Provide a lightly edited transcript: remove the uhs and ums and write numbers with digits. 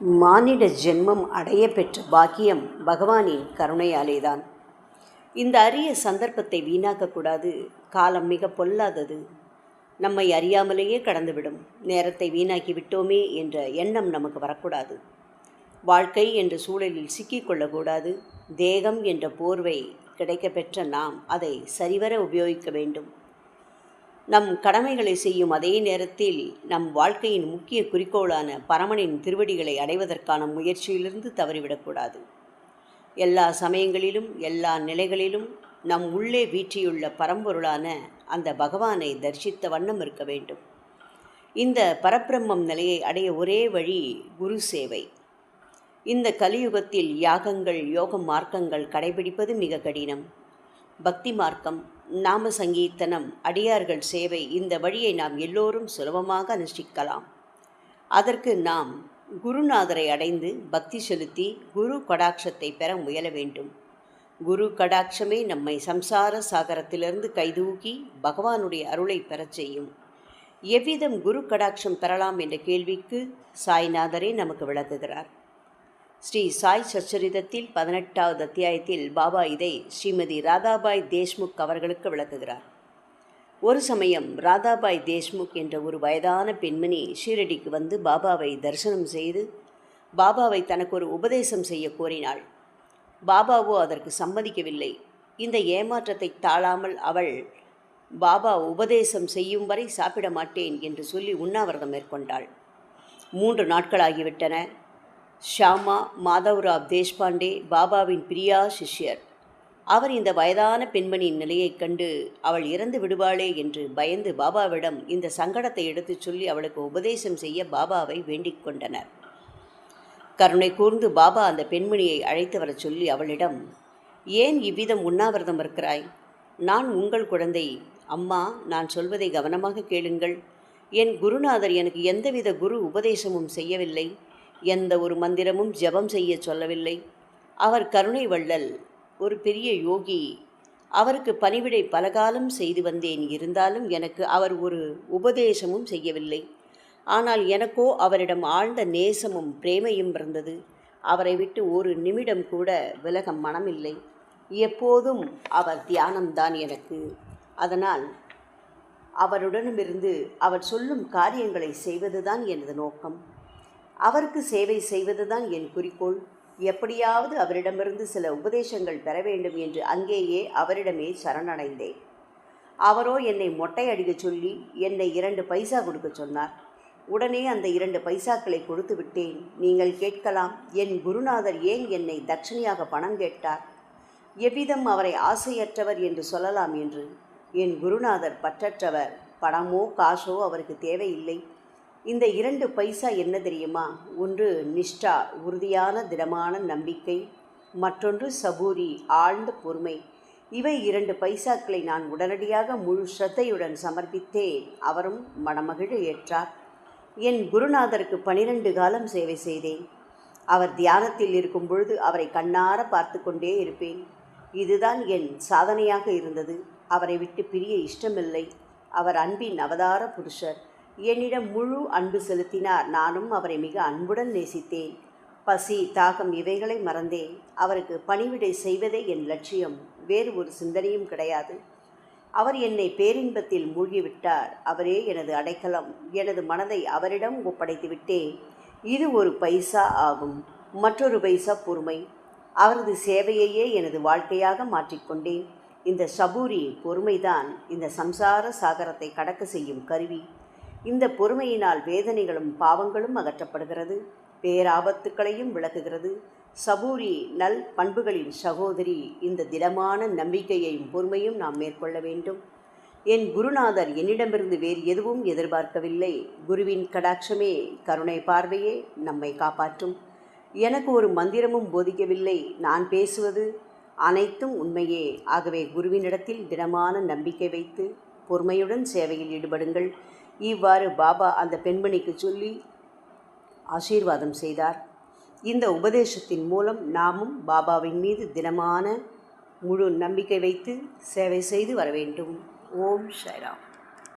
மானிட ஜென்மம் அடைய பெற்ற பாக்கியம் பகவானின் கருணையாலேதான். இந்த அரிய சந்தர்ப்பத்தை வீணாக்கக்கூடாது. காலம் மிக பொல்லாதது. நம்மை அறியாமலேயே கடந்துவிடும். நேரத்தை வீணாக்கி விட்டோமே என்ற எண்ணம் நமக்கு வரக்கூடாது. வாழ்க்கை என்ற சூழலில் சிக்கிக்கொள்ளக்கூடாது. தேகம் என்ற போர்வை கிடைக்கப்பெற்ற நாம் அதை சரிவர உபயோகிக்க வேண்டும். நம் கடமைகளை செய்யும் அதே நேரத்தில் நம் வாழ்க்கையின் முக்கிய குறிக்கோளான பரமனின் திருவடிகளை அடைவதற்கான முயற்சியிலிருந்து தவறிவிடக்கூடாது. எல்லா சமயங்களிலும் எல்லா நிலைகளிலும் நம் உள்ளே வீற்றியுள்ள பரம்பொருளான அந்த பகவானை தரிசித்த வண்ணம் இருக்க வேண்டும். இந்த பரபிரம்மம் நிலையை அடைய ஒரே வழி குரு சேவை. இந்த கலியுகத்தில் யாகங்கள் யோக மார்க்கங்கள் கடைபிடிப்பது மிக கடினம். பக்தி மார்க்கம், நாம சங்கீர்த்தனம், அடியார்கள் சேவை, இந்த வழியை நாம் எல்லோரும் சுலபமாக அனுஷ்டிக்கலாம். அதற்கு நாம் குருநாதரை அடைந்து பக்தி செலுத்தி குரு கடாட்சத்தை பெற முயல வேண்டும். குரு கடாட்சமே நம்மை சம்சார சாகரத்திலிருந்து கைதூக்கி பகவானுடைய அருளை பெறச் செய்யும். எவ்விதம் குரு கடாட்சம் பெறலாம் என்ற கேள்விக்கு சாய்நாதரே நமக்கு விளக்குகிறார். ஸ்ரீ சாய் சச்சரிதத்தில் 18வது அத்தியாயத்தில் பாபா இதை ஸ்ரீமதி ராதாபாய் தேஷ்முக் அவர்களுக்கு விளக்குகிறார். ஒரு சமயம் ராதாபாய் தேஷ்முக் என்ற ஒரு வயதான பெண்மணி ஷீரடிக்கு வந்து பாபாவை தரிசனம் செய்து பாபாவை தனக்கு ஒரு உபதேசம் செய்ய கோரினாள். பாபாவோ அதற்கு சம்மதிக்கவில்லை. இந்த ஏமாற்றத்தை தாழாமல் அவள் பாபா உபதேசம் செய்யும் வரை சாப்பிட மாட்டேன் என்று சொல்லி உண்ணாவிரதம் மேற்கொண்டாள். 3 நாட்களாகிவிட்டன. ஷாமா மாதவ்ராவ் தேஷ்பாண்டே பாபாவின் பிரியா சிஷ்யர். அவர் இந்த வயதான பெண்மணியின் நிலையைக் கண்டு அவள் இறந்து விடுவாளே என்று பயந்து பாபாவிடம் இந்த சங்கடத்தை எடுத்துச் சொல்லி அவளுக்கு உபதேசம் செய்ய பாபாவை வேண்டிக் கொண்டனர். கருணை கூர்ந்து பாபா அந்த பெண்மணியை அழைத்து வரச் சொல்லி அவளிடம், ஏன் இவ்விதம் உண்ணாவிரதம் இருக்கிறாய்? நான் உங்கள் குழந்தை. அம்மா, நான் சொல்வதை கவனமாக கேளுங்கள். என் குருநாதர் எனக்கு எந்தவித குரு உபதேசமும் செய்யவில்லை. எந்த ஒரு மந்திரமும் ஜபம் செய்ய சொல்லவில்லை. அவர் கருணை வள்ளல், ஒரு பெரிய யோகி. அவருக்கு பணிவிடை பலகாலம் செய்து வந்தேன். இருந்தாலும் எனக்கு அவர் ஒரு உபதேசமும் செய்யவில்லை. ஆனால் எனக்கோ அவரிடம் ஆழ்ந்த நேசமும் பிரேமையும் இருந்தது. அவரை விட்டு ஒரு நிமிடம் கூட விலக மனமில்லை. எப்போதும் அவர் தியானம்தான் எனக்கு. அதனால் அவருடனிருந்து அவர் சொல்லும் காரியங்களை செய்வதுதான் எனது நோக்கம். அவருக்கு சேவை செய்வதுதான் என் குறிக்கோள். எப்படியாவது அவரிடமிருந்து சில உபதேசங்கள் பெற வேண்டும் என்று அங்கேயே அவரிடமே சரணடைந்தேன். அவரோ என்னை மொட்டை அடிக்க சொல்லி என்னை 2 பைசா கொடுக்க சொன்னார். உடனே அந்த 2 பைசாக்களை கொடுத்து விட்டேன். நீங்கள் கேட்கலாம், என் குருநாதர் ஏன் என்னை தட்சணையாக பணம் கேட்டார்? எவ்விதம் அவரை ஆசையற்றவர் என்று சொல்லலாம் என்று. என் குருநாதர் பற்றற்றவர். பணமோ காசோ அவருக்கு தேவையில்லை. இந்த 2 பைசா என்ன தெரியுமா? ஒன்று நிஷ்டா, உறுதியான திடமான நம்பிக்கை. மற்றொன்று சபூரி, ஆழ்ந்த பொறுமை. இவை 2 பைசாக்களை நான் உடனடியாக முழு ஸ்ரத்தையுடன் சமர்ப்பித்தேன். அவரும் மனமகிழ ஏற்றார். என் குருநாதருக்கு 12 காலம் சேவை செய்தேன். அவர் தியானத்தில் இருக்கும் பொழுது அவரை கண்ணார பார்த்து கொண்டே இருப்பேன். இதுதான் என் சாதனையாக இருந்தது. அவரை விட்டு பிரிய இஷ்டமில்லை. அவர் அன்பின் அவதார புருஷர். என்னிடம் முழு அன்பு செலுத்தினார். நானும் அவரை மிக அன்புடன் நேசித்தேன். பசி, தாகம் இவைகளை மறந்தேன். அவருக்கு பணிவிடை செய்வதே என் லட்சியம். வேறு ஒரு சிந்தனையும் கிடையாது. அவர் என்னை பேரின்பத்தில் மூழ்கிவிட்டார். அவரே எனது அடைக்கலம். எனது மனதை அவரிடம் ஒப்படைத்து விட்டேன். இது ஒரு பைசா ஆகும். மற்றொரு பைசா பொறுமை. அவரது சேவையையே எனது வாழ்க்கையாக மாற்றிக்கொண்டேன். இந்த சபூரி பொறுமைதான் இந்த சம்சார சாகரத்தை கடக்க செய்யும் கருவி. இந்த பொறுமையினால் வேதனைகளும் பாவங்களும் அகற்றப்படுகிறது. பேராபத்துக்களையும் விளக்குகிறது. சபூரி நல் பண்புகளின் சகோதரி. இந்த திடமான நம்பிக்கையையும் பொறுமையும் நாம் மேற்கொள்ள வேண்டும். என் குருநாதர் என்னிடமிருந்து வேறு எதுவும் எதிர்பார்க்கவில்லை. குருவின் கடாட்சமே, கருணை பார்வையே நம்மை காப்பாற்றும். எனக்கு ஒரு மந்திரமும் போதிக்கவில்லை. நான் பேசுவது அனைத்தும் உண்மையே. ஆகவே குருவினிடத்தில் திடமான நம்பிக்கை வைத்து பொறுமையுடன் சேவையில் ஈடுபடுங்கள். இவ்வாறு பாபா அந்த பெண்மணிக்கு சொல்லி ஆசீர்வாதம் செய்தார். இந்த உபதேசத்தின் மூலம் நாமும் பாபாவின் மீது திடமான முழு நம்பிக்கை வைத்து சேவை செய்து வர வேண்டும். ஓம் சாய்ராம்.